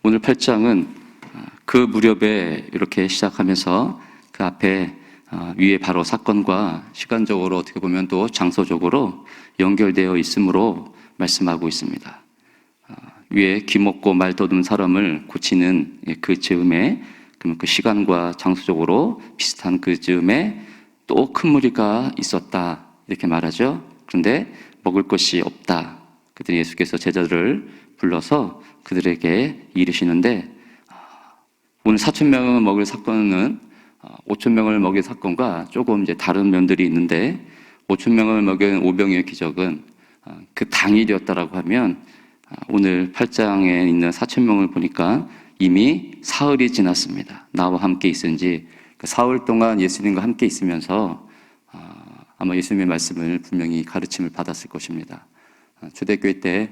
오늘 8장은 그 무렵에 이렇게 시작하면서 그 앞에 위에 바로 사건과 시간적으로 어떻게 보면 또 장소적으로 연결되어 있으므로 말씀하고 있습니다. 위에 귀먹고 말 더듬은 사람을 고치는 그 즈음에, 그러면 그 시간과 장소적으로 비슷한 그 즈음에 또 큰 무리가 있었다 이렇게 말하죠. 그런데 먹을 것이 없다. 그들이 예수께서 제자들을 불러서 그들에게 이르시는데, 오늘 4,000명을 먹일 사건은 5,000명을 먹일 사건과 조금 이제 다른 면들이 있는데, 5,000명을 먹인 오병이어의 기적은 그 당일이었다라고 하면, 오늘 8장에 있는 4,000명을 보니까 이미 사흘이 지났습니다. 나와 함께 있은 지 사흘 동안 예수님과 함께 있으면서 아마 예수님의 말씀을 분명히 가르침을 받았을 것입니다. 초대교회 때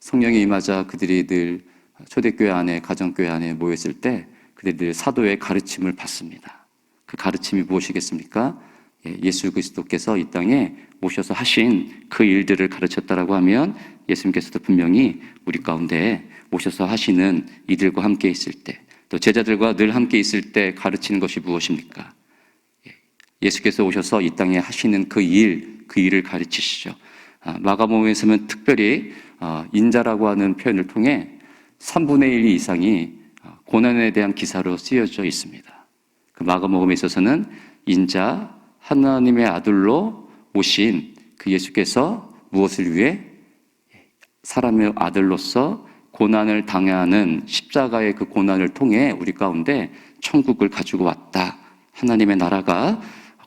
성령이 임하자 그들이 늘 초대교회 안에, 가정교회 안에 모였을 때 그들이 늘 사도의 가르침을 받습니다. 그 가르침이 무엇이겠습니까? 예수 그리스도께서 이 땅에 오셔서 하신 그 일들을 가르쳤다라고 하면, 예수님께서도 분명히 우리 가운데 오셔서 하시는 이들과 함께 있을 때, 또 제자들과 늘 함께 있을 때 가르치는 것이 무엇입니까? 예수께서 오셔서 이 땅에 하시는 그 일을 가르치시죠. 마가복음에서는 특별히 인자라고 하는 표현을 통해 3분의 1 이상이 고난에 대한 기사로 쓰여져 있습니다. 그 마가복음에 있어서는 인자, 하나님의 아들로 오신 그 예수께서 무엇을 위해? 사람의 아들로서 고난을 당하는 십자가의 그 고난을 통해 우리 가운데 천국을 가지고 왔다. 하나님의 나라가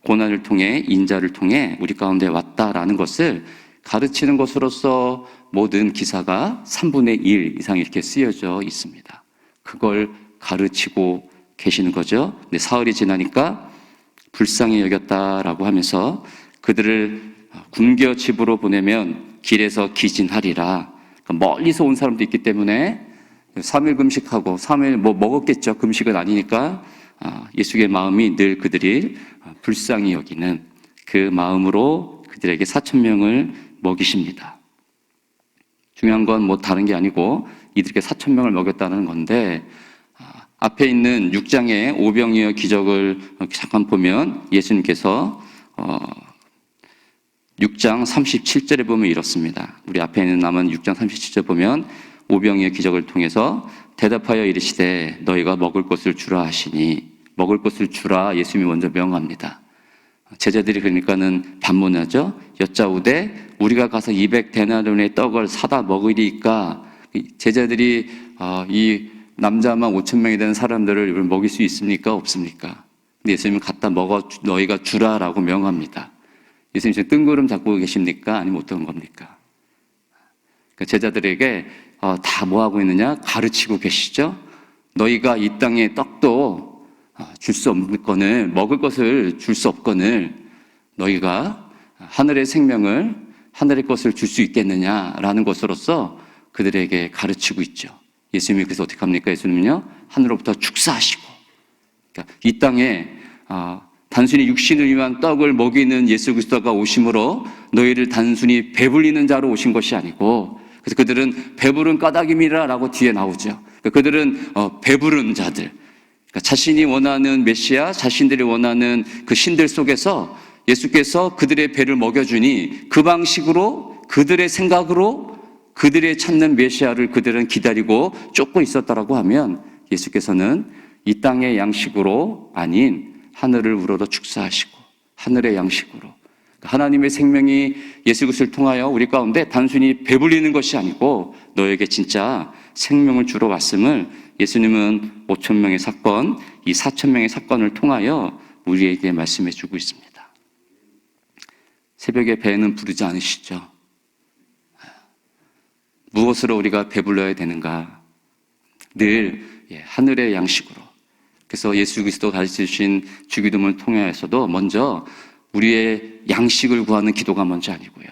고난을 통해, 인자를 통해 우리 가운데 왔다라는 것을 가르치는 것으로서 모든 기사가 3분의 1 이상 이렇게 쓰여져 있습니다. 그걸 가르치고 계시는 거죠. 근데 사흘이 지나니까 불쌍히 여겼다라고 하면서 그들을 굶겨 집으로 보내면 길에서 기진하리라. 그러니까 멀리서 온 사람도 있기 때문에 3일 금식하고 3일 먹었겠죠. 금식은 아니니까 예수의 마음이 늘 그들이 불쌍히 여기는 그 마음으로 그들에게 4,000명을 먹이십니다. 중요한 건 다른 게 아니고 이들에게 4,000명을 먹였다는 건데, 앞에 있는 6장의 오병이어 기적을 잠깐 보면 예수님께서 6장 37절에 보면 이렇습니다. 우리 앞에 있는 남은 6장 37절 보면 오병이어 기적을 통해서 대답하여 이르시되 너희가 먹을 것을 주라 하시니, 먹을 것을 주라 예수님이 먼저 명합니다. 제자들이 그러니까는 반문하죠. 여짜오되 우리가 가서 200데나리온의 떡을 사다 먹으리까. 제자들이 이 남자만 5,000명이 되는 사람들을 먹일 수 있습니까? 없습니까? 근데 예수님은 갖다 먹어 너희가 주라라고 명합니다. 예수님 지금 뜬구름 잡고 계십니까? 아니면 어떤 겁니까? 제자들에게 다 뭐하고 있느냐? 가르치고 계시죠. 너희가 이 땅에 떡도 줄 수 없거늘, 먹을 것을 줄 수 없거늘 너희가 하늘의 생명을, 하늘의 것을 줄 수 있겠느냐라는 것으로서 그들에게 가르치고 있죠. 예수님이 그래서 어떻게 합니까? 예수님은요, 하늘로부터 축사하시고, 그러니까 이 땅에 단순히 육신을 위한 떡을 먹이는 예수 그리스도가 오심으로 너희를 단순히 배불리는 자로 오신 것이 아니고, 그래서 그들은 배부른 까닭임이라라고 뒤에 나오죠. 그러니까 그들은 배부른 자들, 그러니까 자신이 원하는 메시아, 자신들이 원하는 그 신들 속에서 예수께서 그들의 배를 먹여주니 그 방식으로, 그들의 생각으로 그들의 찾는 메시아를 그들은 기다리고 쫓고 있었다라고 하면, 예수께서는 이 땅의 양식으로 아닌 하늘을 우러러 축사하시고 하늘의 양식으로, 하나님의 생명이 예수 그리스도를 통하여 우리 가운데 단순히 배불리는 것이 아니고 너에게 진짜 생명을 주러 왔음을 예수님은 5,000명의 사건, 이 4,000명의 사건을 통하여 우리에게 말씀해 주고 있습니다. 새벽에 배는 부르지 않으시죠? 무엇으로 우리가 배불러야 되는가? 늘 하늘의 양식으로. 그래서 예수 그리스도 가르치신 주기도문을 통해서도 먼저 우리의 양식을 구하는 기도가 먼저 아니고요,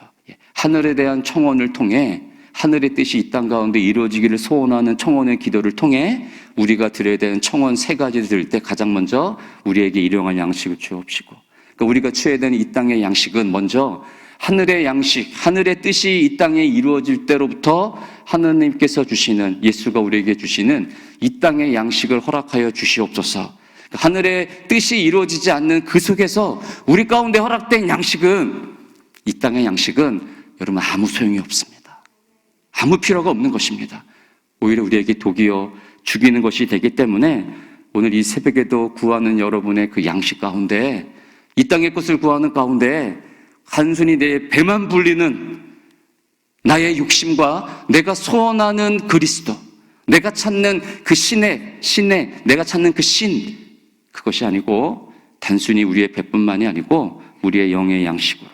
하늘에 대한 청원을 통해 하늘의 뜻이 이 땅 가운데 이루어지기를 소원하는 청원의 기도를 통해 우리가 드려야 되는 청원 3가지를 드릴 때 가장 먼저 우리에게 일용할 양식을 주옵시고, 그러니까 우리가 취해야 되는 이 땅의 양식은 먼저 하늘의 양식, 하늘의 뜻이 이 땅에 이루어질 때로부터 하나님께서 주시는, 예수가 우리에게 주시는 이 땅의 양식을 허락하여 주시옵소서. 하늘의 뜻이 이루어지지 않는 그 속에서 우리 가운데 허락된 양식은, 이 땅의 양식은 여러분 아무 소용이 없습니다. 아무 필요가 없는 것입니다. 오히려 우리에게 독이요 죽이는 것이 되기 때문에 오늘 이 새벽에도 구하는 여러분의 그 양식 가운데, 이 땅의 것을 구하는 가운데 단순히 내 배만 불리는 나의 욕심과 내가 소원하는 그리스도, 내가 찾는 그 신의 내가 찾는 그 신, 그것이 아니고 단순히 우리의 배뿐만이 아니고 우리의 영의 양식으로,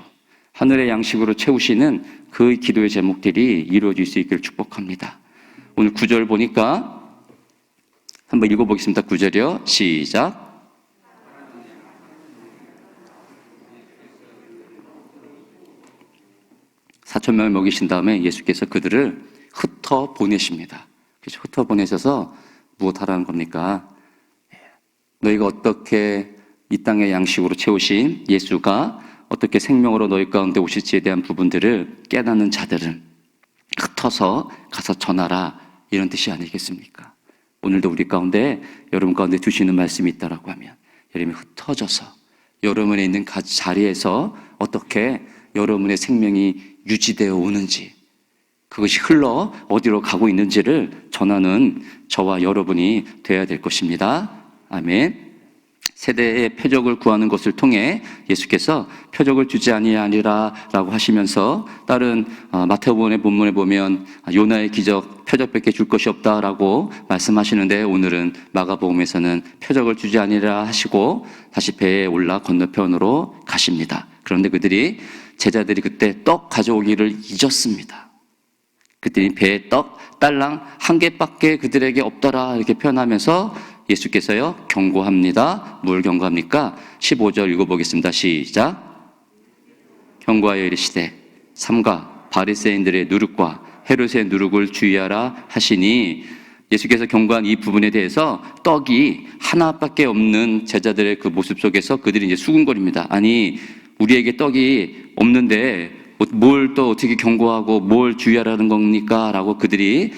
하늘의 양식으로 채우시는 그 기도의 제목들이 이루어질 수 있기를 축복합니다. 오늘 9절 보니까 한번 읽어보겠습니다. 9절이요. 시작. 4,000명을 먹이신 다음에 예수께서 그들을 흩어 보내십니다. 그래서 흩어 보내셔서 무엇하라는 겁니까? 너희가 어떻게 이 땅의 양식으로 채우신 예수가 어떻게 생명으로 너희 가운데 오실지에 대한 부분들을 깨닫는 자들은 흩어서 가서 전하라, 이런 뜻이 아니겠습니까? 오늘도 우리 가운데, 여러분 가운데 주시는 말씀이 있다라고 하면 여러분이 흩어져서 여러분에 있는 자리에서 어떻게 여러분의 생명이 유지되어 오는지, 그것이 흘러 어디로 가고 있는지를 전하는 저와 여러분이 되어야 될 것입니다. 아멘. 세대의 표적을 구하는 것을 통해 예수께서 표적을 주지 아니하리라 라고 하시면서, 다른 마태복음의 본문에 보면 요나의 기적, 표적밖에 줄 것이 없다라고 말씀하시는데, 오늘은 마가복음에서는 표적을 주지 아니라 하시고 다시 배에 올라 건너편으로 가십니다. 그런데 제자들이 그때 떡 가져오기를 잊었습니다. 그때 배에 떡 딸랑 한 개밖에 그들에게 없더라, 이렇게 표현하면서 예수께서요 경고합니다. 뭘 경고합니까? 15절 읽어보겠습니다. 시작. 경고하여 이르시되 삼가 바리새인들의 누룩과 헤롯의 누룩을 주의하라 하시니, 예수께서 경고한 이 부분에 대해서 떡이 하나밖에 없는 제자들의 그 모습 속에서 그들이 이제 수군거립니다. 아니, 우리에게 떡이 없는데 뭘 또 어떻게 경고하고 뭘 주의하라는 겁니까? 라고 그들이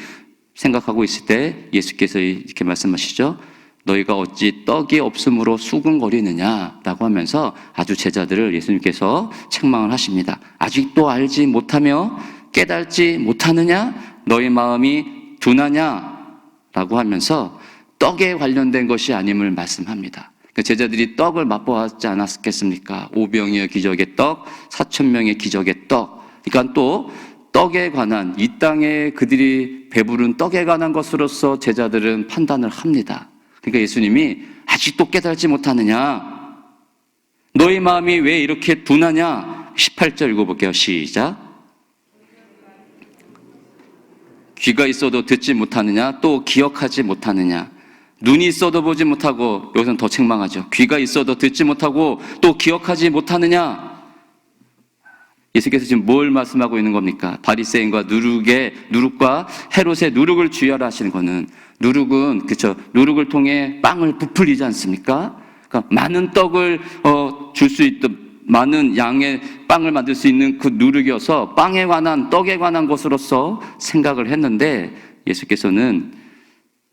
생각하고 있을 때 예수께서 이렇게 말씀하시죠. 너희가 어찌 떡이 없음으로 수군거리느냐라고 하면서 아주 제자들을 예수님께서 책망을 하십니다. 아직도 알지 못하며 깨달지 못하느냐? 너희 마음이 둔하냐? 라고 하면서 떡에 관련된 것이 아님을 말씀합니다. 제자들이 떡을 맛보았지 않았겠습니까? 5병의 기적의 떡, 4,000명의 기적의 떡. 그러니까 또 떡에 관한, 이 땅에 그들이 배부른 떡에 관한 것으로서 제자들은 판단을 합니다. 그러니까 예수님이 아직도 깨달지 못하느냐? 너희 마음이 왜 이렇게 둔하냐? 18절 읽어볼게요. 시작. 귀가 있어도 듣지 못하느냐? 또 기억하지 못하느냐? 눈이 있어도 보지 못하고, 여기서는 더 책망하죠. 귀가 있어도 듣지 못하고 또 기억하지 못하느냐? 예수께서 지금 뭘 말씀하고 있는 겁니까? 바리새인과 누룩과 헤롯의 누룩을 주의하라 하시는 거는, 누룩은 그렇죠. 누룩을 통해 빵을 부풀리지 않습니까? 그러니까 많은 떡을 줄 수 있던, 많은 양의 빵을 만들 수 있는 그 누룩이어서 빵에 관한, 떡에 관한 것으로서 생각을 했는데, 예수께서는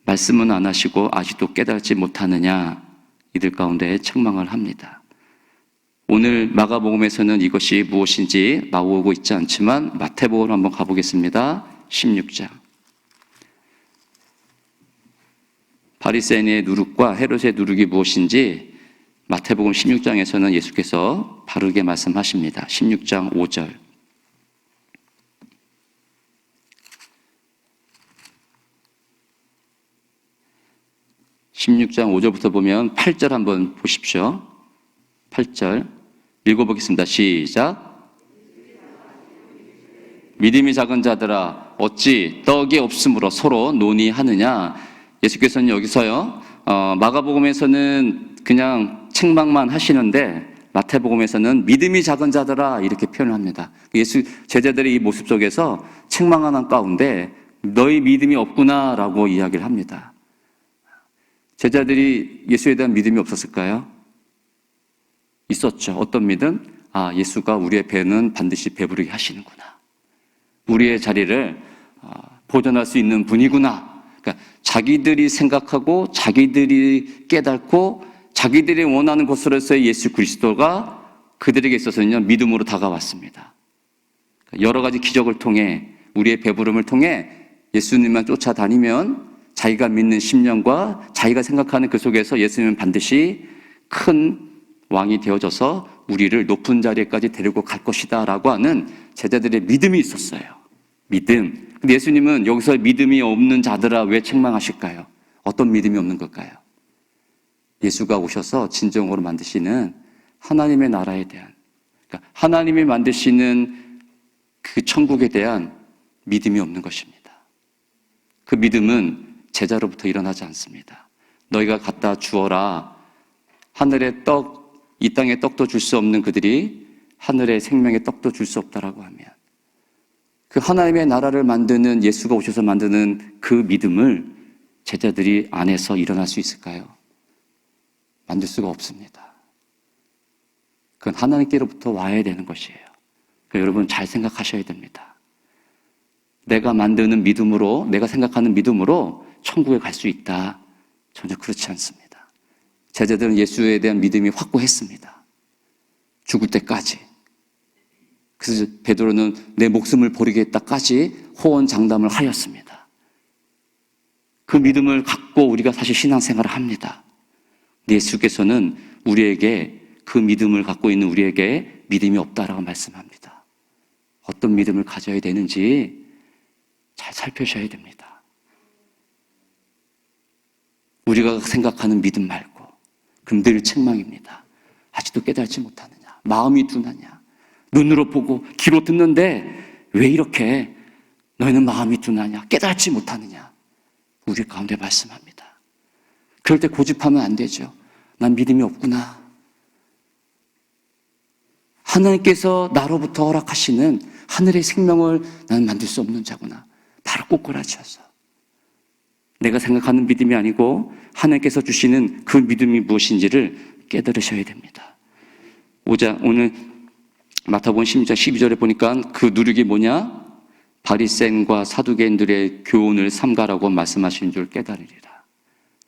말씀은 안 하시고 아직도 깨달지 못하느냐, 이들 가운데 책망을 합니다. 오늘 마가복음에서는 이것이 무엇인지 나오고 있지 않지만 마태복음으로 한번 가보겠습니다. 16장. 바리새인의 누룩과 헤롯의 누룩이 무엇인지 마태복음 16장에서는 예수께서 바르게 말씀하십니다. 16장 5절. 16장 5절부터 보면 8절 한번 보십시오. 8절 읽어보겠습니다. 시작. 믿음이 작은 자들아 어찌 떡이 없으므로 서로 논의하느냐. 예수께서는 여기서요 마가복음에서는 그냥 책망만 하시는데 마태복음에서는 믿음이 작은 자들아 이렇게 표현을 합니다. 제자들의 이 모습 속에서 책망하는 가운데 너희 믿음이 없구나라고 이야기를 합니다. 제자들이 예수에 대한 믿음이 없었을까요? 있었죠. 어떤 믿음? 예수가 우리의 배는 반드시 배부르게 하시는구나. 우리의 자리를 보존할 수 있는 분이구나. 그러니까 자기들이 생각하고 자기들이 깨닫고 자기들이 원하는 것으로서의 예수 그리스도가 그들에게 있어서는 믿음으로 다가왔습니다. 여러 가지 기적을 통해 우리의 배부름을 통해 예수님만 쫓아다니면 자기가 믿는 심령과 자기가 생각하는 그 속에서 예수님은 반드시 큰 왕이 되어져서 우리를 높은 자리에까지 데리고 갈 것이다 라고 하는 제자들의 믿음이 있었어요. 믿음. 근데 예수님은 여기서 믿음이 없는 자들아 왜 책망하실까요? 어떤 믿음이 없는 걸까요? 예수가 오셔서 진정으로 만드시는 하나님의 나라에 대한, 그러니까 하나님이 만드시는 그 천국에 대한 믿음이 없는 것입니다. 그 믿음은 제자로부터 일어나지 않습니다. 너희가 갖다 주어라. 하늘의 떡, 이 땅의 떡도 줄 수 없는 그들이 하늘의 생명의 떡도 줄 수 없다라고 하면 그 하나님의 나라를 만드는 예수가 오셔서 만드는 그 믿음을 제자들이 안에서 일어날 수 있을까요? 만들 수가 없습니다. 그건 하나님께로부터 와야 되는 것이에요. 그러니까 여러분 잘 생각하셔야 됩니다. 내가 만드는 믿음으로, 내가 생각하는 믿음으로 천국에 갈 수 있다. 전혀 그렇지 않습니다. 제자들은 예수에 대한 믿음이 확고했습니다. 죽을 때까지. 그래서 베드로는 내 목숨을 버리겠다까지 호언장담을 하였습니다. 그 믿음을 갖고 우리가 사실 신앙생활을 합니다. 예수께서는 우리에게 그 믿음을 갖고 있는 우리에게 믿음이 없다라고 말씀합니다. 어떤 믿음을 가져야 되는지 잘 살펴셔야 됩니다. 우리가 생각하는 믿음 말고 그럼 늘 책망입니다. 아직도 깨달지 못하느냐? 마음이 둔하냐? 눈으로 보고 귀로 듣는데 왜 이렇게 너희는 마음이 둔하냐? 깨달지 못하느냐? 우리 가운데 말씀합니다. 그럴 때 고집하면 안 되죠. 난 믿음이 없구나. 하나님께서 나로부터 허락하시는 하늘의 생명을 나는 만들 수 없는 자구나. 바로 꼬꾸라지어서 내가 생각하는 믿음이 아니고 하나님께서 주시는 그 믿음이 무엇인지를 깨달으셔야 됩니다. 오늘 마태복음 16장 12절에 보니까 그 누룩이 뭐냐? 바리새인과 사두개인들의 교훈을 삼가라고 말씀하신 줄 깨달으리라.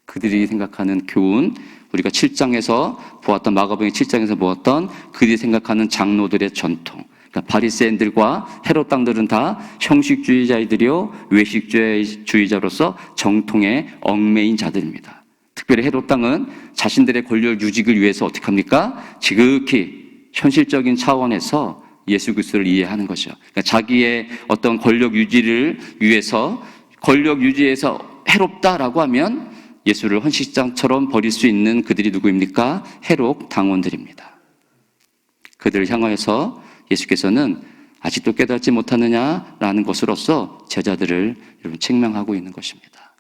그들이 생각하는 교훈, 우리가 7장에서 보았던 마가복음 7장에서 보았던 그들이 생각하는 장로들의 전통. 그러니까 바리새인들과 헤롯 당들은 다 형식주의자들이요 외식주의자로서 정통에 얽매인 자들입니다. 특별히 헤롯 당은 자신들의 권력 유직을 위해서 어떻게 합니까? 지극히 현실적인 차원에서 예수 그리스도를 이해하는 거죠. 그러니까 자기의 어떤 권력 유지를 위해서 권력 유지에서 해롭다라고 하면 예수를 헌식장처럼 버릴 수 있는 그들이 누구입니까? 헤롯 당원들입니다. 그들을 향하여서 예수께서는 아직도 깨닫지 못하느냐라는 것으로서 제자들을 여러분 책망하고 있는 것입니다.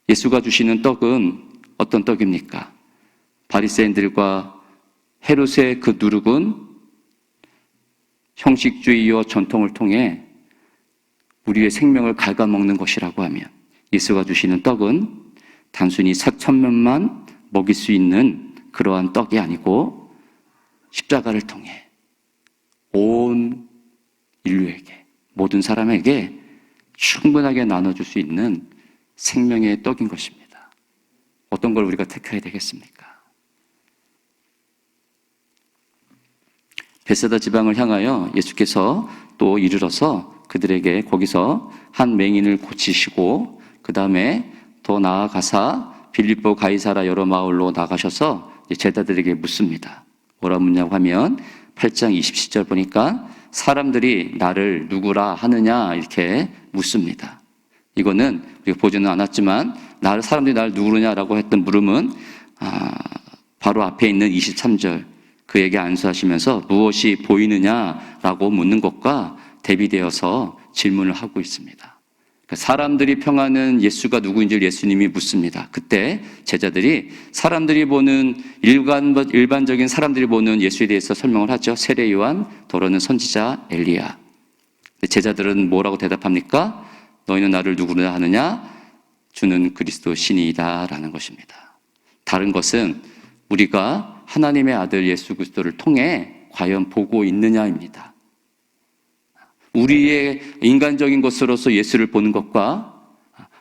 예수가 주시는 떡은 어떤 떡입니까? 바리새인들과 헤롯의 그 누룩은 형식주의와 전통을 통해 우리의 생명을 갉아먹는 것이라고 하면 예수가 주시는 떡은 단순히 4,000명만 먹일 수 있는 그러한 떡이 아니고 십자가를 통해 온 인류에게 모든 사람에게 충분하게 나눠줄 수 있는 생명의 떡인 것입니다. 어떤 걸 우리가 택해야 되겠습니까? 베세다 지방을 향하여 예수께서 또 이르러서 그들에게 거기서 한 맹인을 고치시고 그 다음에 더 나아가사 빌립보 가이사라 여러 마을로 나가셔서 제자들에게 묻습니다. 뭐라 묻냐고 하면 8장 27절 보니까 사람들이 나를 누구라 하느냐 이렇게 묻습니다. 이거는 우리가 보지는 않았지만 사람들이 나를 누구냐라고 했던 물음은 바로 앞에 있는 23절 그에게 안수하시면서 무엇이 보이느냐라고 묻는 것과 대비되어서 질문을 하고 있습니다. 그러니까 사람들이 평하는 예수가 누구인지 예수님이 묻습니다. 그때 제자들이 사람들이 보는 일반적인 사람들이 보는 예수에 대해서 설명을 하죠. 세례 요한, 더러는 선지자 엘리야. 제자들은 뭐라고 대답합니까? 너희는 나를 누구냐 하느냐? 주는 그리스도 신이다라는 것입니다. 다른 것은 우리가 하나님의 아들 예수 그리스도를 통해 과연 보고 있느냐입니다. 우리의 인간적인 것으로서 예수를 보는 것과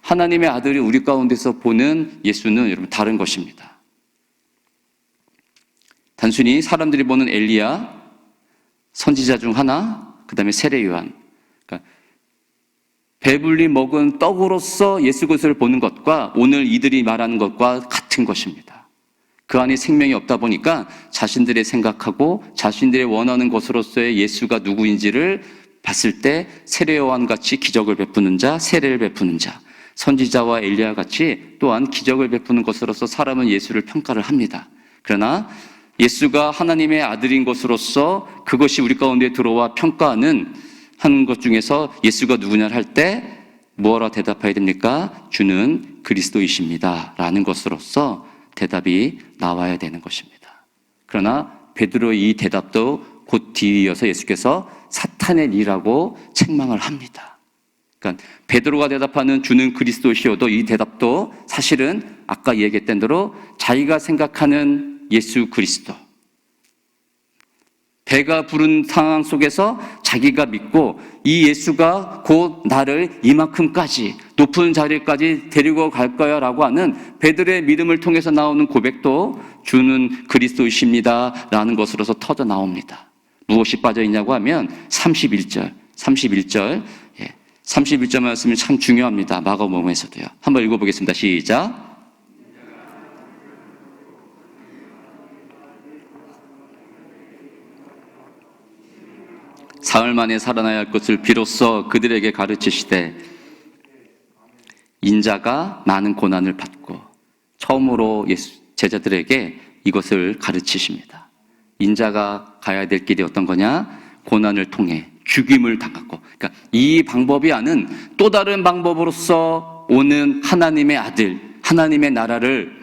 하나님의 아들이 우리 가운데서 보는 예수는 여러분 다른 것입니다. 단순히 사람들이 보는 엘리야, 선지자 중 하나, 그 다음에 세례 요한, 그러니까 배불리 먹은 떡으로서 예수 그리스도를 보는 것과 오늘 이들이 말하는 것과 같은 것입니다. 그 안에 생명이 없다 보니까 자신들의 생각하고 자신들의 원하는 것으로서의 예수가 누구인지를 봤을 때 세례 요한 같이 기적을 베푸는 자, 세례를 베푸는 자, 선지자와 엘리야 같이 또한 기적을 베푸는 것으로서 사람은 예수를 평가를 합니다. 그러나 예수가 하나님의 아들인 것으로서 그것이 우리 가운데 들어와 평가하는 하는 것 중에서 예수가 누구냐를 할 때 뭐라 대답해야 됩니까? 주는 그리스도이십니다 라는 것으로서 대답이 나와야 되는 것입니다. 그러나 베드로의 이 대답도 곧 뒤이어서 예수께서 사탄의 일이라고 책망을 합니다. 그러니까 베드로가 대답하는 주는 그리스도시오도 이 대답도 사실은 아까 얘기했던 대로 자기가 생각하는 예수 그리스도, 배가 부른 상황 속에서 자기가 믿고 이 예수가 곧 나를 이만큼까지 높은 자리까지 데리고 갈 거야 라고 하는 베드로의 믿음을 통해서 나오는 고백도 주는 그리스도이십니다 라는 것으로서 터져 나옵니다. 무엇이 빠져있냐고 하면 31절 31절 말씀이 참 중요합니다. 마가복음에서도요. 한번 읽어보겠습니다. 시작. 사흘 만에 살아나야 할 것을 비로소 그들에게 가르치시되 인자가 많은 고난을 받고 처음으로 제자들에게 이것을 가르치십니다. 인자가 가야 될 길이 어떤 거냐? 고난을 통해 죽임을 당하고, 그러니까 이 방법이 아닌 또 다른 방법으로서 오는 하나님의 아들, 하나님의 나라를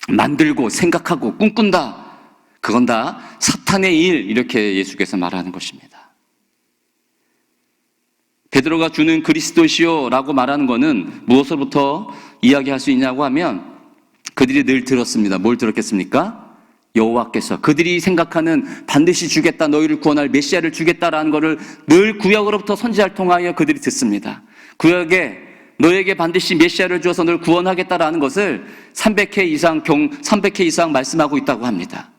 만들고 생각하고 꿈꾼다. 그건 다 사탄의 일, 이렇게 예수께서 말하는 것입니다. 베드로가 주는 그리스도시요 라고 말하는 것은 무엇으로부터 이야기할 수 있냐고 하면 그들이 늘 들었습니다. 뭘 들었겠습니까? 여호와께서 그들이 생각하는 반드시 주겠다, 너희를 구원할 메시아를 주겠다라는 것을 늘 구약으로부터 선지자를 통하여 그들이 듣습니다. 구약에 너에게 반드시 메시아를 주어서 널 구원하겠다라는 것을 300회 이상 말씀하고 있다고 합니다.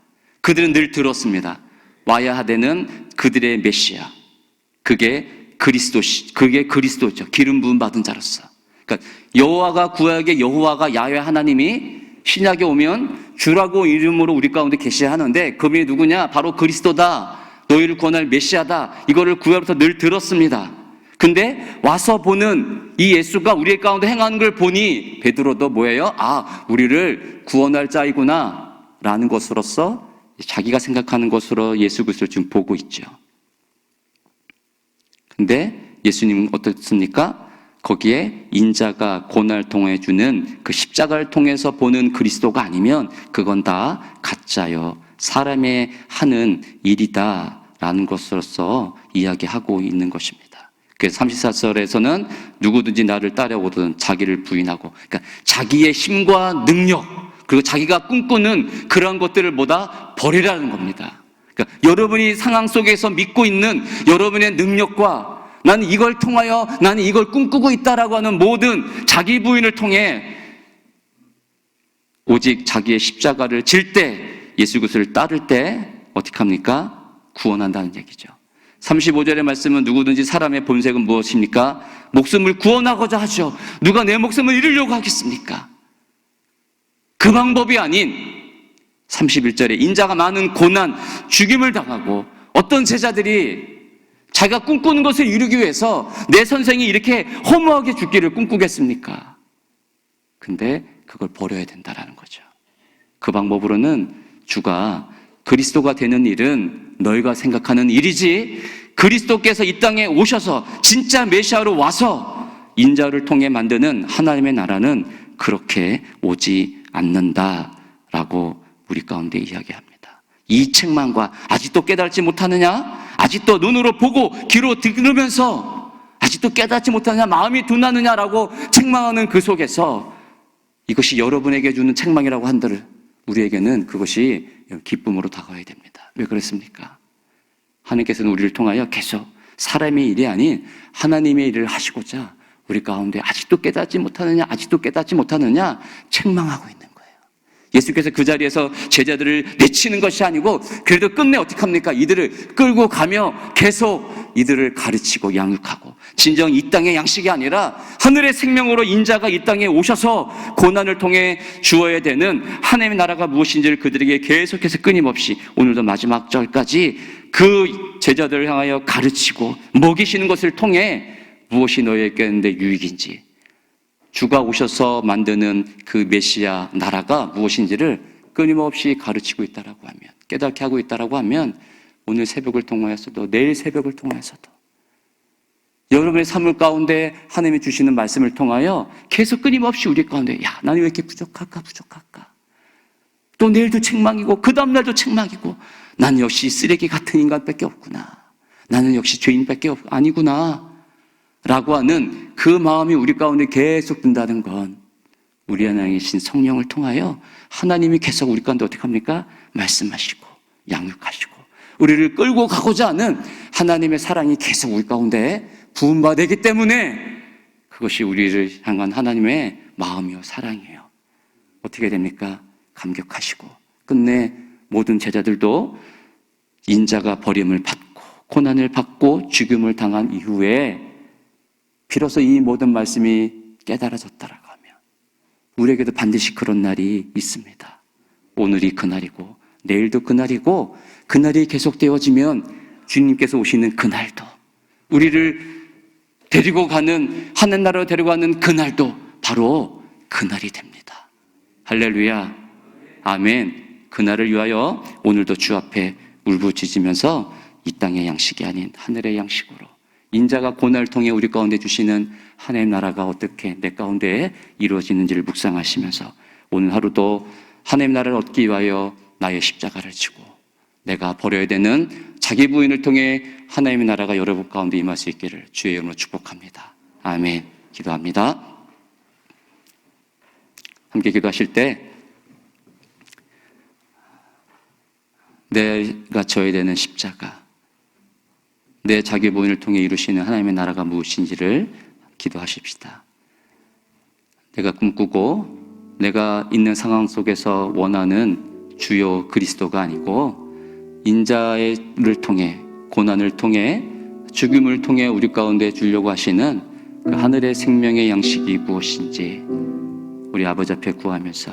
그들은 늘 들었습니다. 와야 하되는 그들의 메시아, 그게 그리스도죠. 기름 부음 받은 자로서. 그러니까 여호와가 구약의 여호와가 야훼 하나님이 신약에 오면 주라고 이름으로 우리 가운데 계시하는데 그분이 누구냐? 바로 그리스도다. 너희를 구원할 메시아다. 이거를 구약부터 늘 들었습니다. 근데 와서 보는 이 예수가 우리 가운데 행하는 걸 보니 베드로도 뭐예요? 아, 우리를 구원할 자이구나 라는 것으로서 자기가 생각하는 것으로 예수 그리스도를 지금 보고 있죠. 근데 예수님은 어떻습니까? 거기에 인자가 고난을 통해 주는 그 십자가를 통해서 보는 그리스도가 아니면 그건 다 가짜요, 사람의 하는 일이다 라는 것으로서 이야기하고 있는 것입니다. 그래서 34절에서는 누구든지 나를 따라오거든 자기를 부인하고, 그러니까 자기의 힘과 능력 그리고 자기가 꿈꾸는 그런 것들을 모두 버리라는 겁니다. 그러니까 여러분이 상황 속에서 믿고 있는 여러분의 능력과 나는 이걸 통하여 나는 이걸 꿈꾸고 있다라고 하는 모든 자기 부인을 통해 오직 자기의 십자가를 질 때, 예수 그리스도를 따를 때 어떻게 합니까? 구원한다는 얘기죠. 35절의 말씀은 누구든지 사람의 본색은 무엇입니까? 목숨을 구원하고자 하죠. 누가 내 목숨을 잃으려고 하겠습니까? 그 방법이 아닌 31절에 인자가 많은 고난, 죽임을 당하고, 어떤 제자들이 자기가 꿈꾸는 것을 이루기 위해서 내 선생이 이렇게 허무하게 죽기를 꿈꾸겠습니까? 근데 그걸 버려야 된다라는 거죠. 그 방법으로는 주가 그리스도가 되는 일은 너희가 생각하는 일이지 그리스도께서 이 땅에 오셔서 진짜 메시아로 와서 인자를 통해 만드는 하나님의 나라는 그렇게 오지 않는다라고 우리 가운데 이야기합니다. 이 책망과 아직도 깨달지 못하느냐? 아직도 눈으로 보고 귀로 들으면서 아직도 깨닫지 못하느냐? 마음이 둔하느냐라고 책망하는 그 속에서 이것이 여러분에게 주는 책망이라고 한들 우리에게는 그것이 기쁨으로 다가와야 됩니다. 왜 그렇습니까? 하나님께서는 우리를 통하여 계속 사람의 일이 아닌 하나님의 일을 하시고자 우리 가운데 아직도 깨닫지 못하느냐 책망하고 있는 거예요. 예수께서 그 자리에서 제자들을 내치는 것이 아니고 그래도 끝내 어떻게 합니까? 이들을 끌고 가며 계속 이들을 가르치고 양육하고, 진정 이 땅의 양식이 아니라 하늘의 생명으로 인자가 이 땅에 오셔서 고난을 통해 주어야 되는 하나님의 나라가 무엇인지를 그들에게 계속해서 끊임없이 오늘도 마지막 절까지 그 제자들을 향하여 가르치고 먹이시는 것을 통해 무엇이 너희에게 유익인지, 주가 오셔서 만드는 그 메시아 나라가 무엇인지를 끊임없이 가르치고 있다라고 하면, 깨닫게 하고 있다라고 하면, 오늘 새벽을 통하여서도 내일 새벽을 통하여서도 여러분의 삶 가운데 하나님이 주시는 말씀을 통하여 계속 끊임없이 우리 가운데, 야, 나는 왜 이렇게 부족할까? 또 내일도 책망이고 그 다음날도 책망이고, 난 역시 쓰레기 같은 인간밖에 없구나, 나는 역시 죄인밖에 아니구나 라고 하는 그 마음이 우리 가운데 계속 든다는 건, 우리 하나님이신 성령을 통하여 하나님이 계속 우리 가운데 어떻게 합니까? 말씀하시고 양육하시고 우리를 끌고 가고자 하는 하나님의 사랑이 계속 우리 가운데 부음받기 때문에, 그것이 우리를 향한 하나님의 마음이요 사랑이에요. 어떻게 됩니까? 감격하시고 끝내 모든 제자들도 인자가 버림을 받고 고난을 받고 죽임을 당한 이후에 비로소 이 모든 말씀이 깨달아졌다라고 하면, 우리에게도 반드시 그런 날이 있습니다. 오늘이 그날이고 내일도 그날이고, 그날이 계속되어지면 주님께서 오시는 그날도, 우리를 데리고 가는, 하늘나라로 데려가는 그날도 바로 그날이 됩니다. 할렐루야, 아멘. 그날을 위하여 오늘도 주 앞에 울부짖으면서 이 땅의 양식이 아닌 하늘의 양식으로, 인자가 고난을 통해 우리 가운데 주시는 하나님 나라가 어떻게 내 가운데 이루어지는지를 묵상하시면서, 오늘 하루도 하나님 나라를 얻기 위하여 나의 십자가를 지고 내가 버려야 되는 자기 부인을 통해 하나님의 나라가 여러분 가운데 임할 수 있기를 주의 이름으로 축복합니다. 아멘. 기도합니다. 함께 기도하실 때 내가 져야 되는 십자가, 내 자기 부인을 통해 이루시는 하나님의 나라가 무엇인지를 기도하십시다. 내가 꿈꾸고 내가 있는 상황 속에서 원하는 주요 그리스도가 아니고, 인자를 통해 고난을 통해 죽음을 통해 우리 가운데 주려고 하시는 그 하늘의 생명의 양식이 무엇인지 우리 아버지 앞에 구하면서,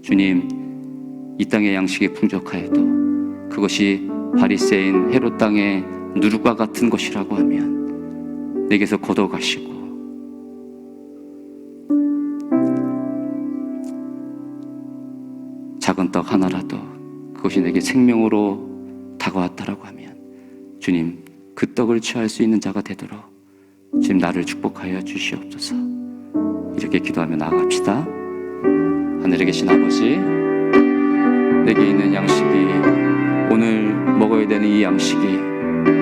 주님, 이 땅의 양식이 풍족하여도 그것이 바리새인 헤롯 땅의 누룩과 같은 것이라고 하면 내게서 걷어가시고, 작은 떡 하나라도 그것이 내게 생명으로 다가왔다라고 하면, 주님, 그 떡을 취할 수 있는 자가 되도록 지금 나를 축복하여 주시옵소서. 이렇게 기도하며 나아갑시다. 하늘에 계신 아버지, 내게 있는 양식이, 오늘 먹어야 되는 이 양식이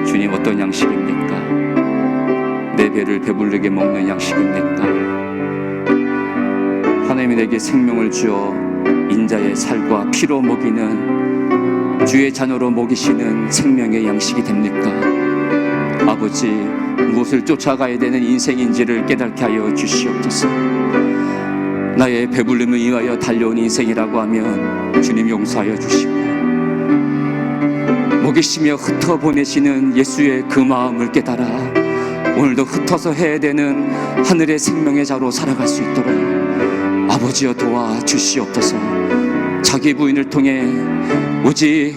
주님 어떤 양식입니까? 내 배를 배부르게 먹는 양식입니까? 하나님이 내게 생명을 주어 인자의 살과 피로 먹이는, 주의 자녀로 먹이시는 생명의 양식이 됩니까? 아버지, 무엇을 쫓아가야 되는 인생인지를 깨닫게 하여 주시옵소서. 나의 배불림을 위하여 달려온 인생이라고 하면 주님 용서하여 주시고, 먹이시며 흩어 보내시는 예수의 그 마음을 깨달아 오늘도 흩어서 해야 되는 하늘의 생명의 자로 살아갈 수 있도록 아버지여 도와주시옵소서. 자기 부인을 통해 오직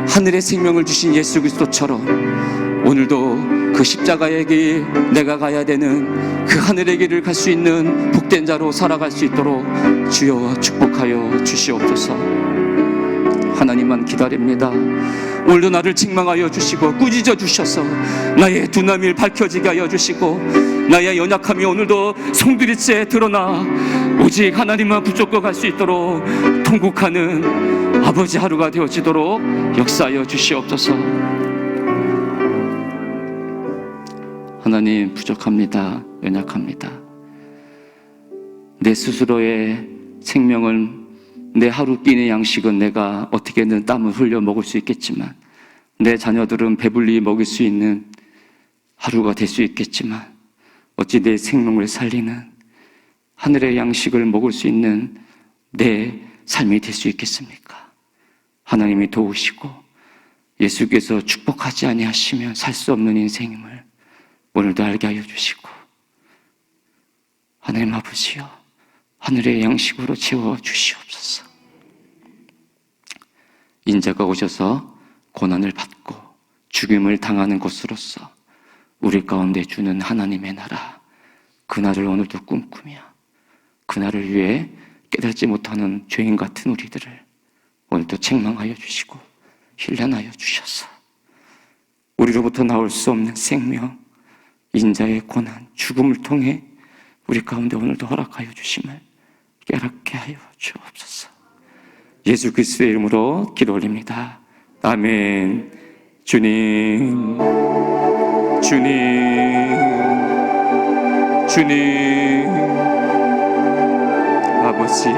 하늘의 생명을 주신 예수 그리스도처럼 오늘도 그 십자가의 길, 내가 가야 되는 그 하늘의 길을 갈 수 있는 복된 자로 살아갈 수 있도록 주여 축복하여 주시옵소서. 하나님만 기다립니다. 오늘도 나를 책망하여 주시고 꾸짖어 주셔서 나의 두나미를 밝혀지게 하여 주시고, 나의 연약함이 오늘도 송두리째 드러나 오직 하나님만 붙잡고 갈 수 있도록 통곡하는 아버지 하루가 되어지도록 역사하여 주시옵소서. 하나님, 부족합니다. 연약합니다. 내 스스로의 생명을 내 하루 끼니의 양식은 내가 어떻게든 땀을 흘려 먹을 수 있겠지만, 내 자녀들은 배불리 먹일 수 있는 하루가 될 수 있겠지만, 어찌 내 생명을 살리는 하늘의 양식을 먹을 수 있는 내 삶이 될 수 있겠습니까? 하나님이 도우시고 예수께서 축복하지 아니하시면 살 수 없는 인생임을 오늘도 알게 하여 주시고, 하나님 아버지여, 하늘의 양식으로 채워 주시옵소서. 인자가 오셔서 고난을 받고 죽임을 당하는 것으로서 우리 가운데 주는 하나님의 나라, 그날을 오늘도 꿈꾸며 그날을 위해 깨닫지 못하는 죄인 같은 우리들을 오늘도 책망하여 주시고 힐련하여 주셔서 우리로부터 나올 수 없는 생명, 인자의 고난, 죽음을 통해 우리 가운데 오늘도 허락하여 주심을 깨닫게 하여 주옵소서. 예수 그리스도의 이름으로 기도 올립니다. 아멘. 주님, 아버지,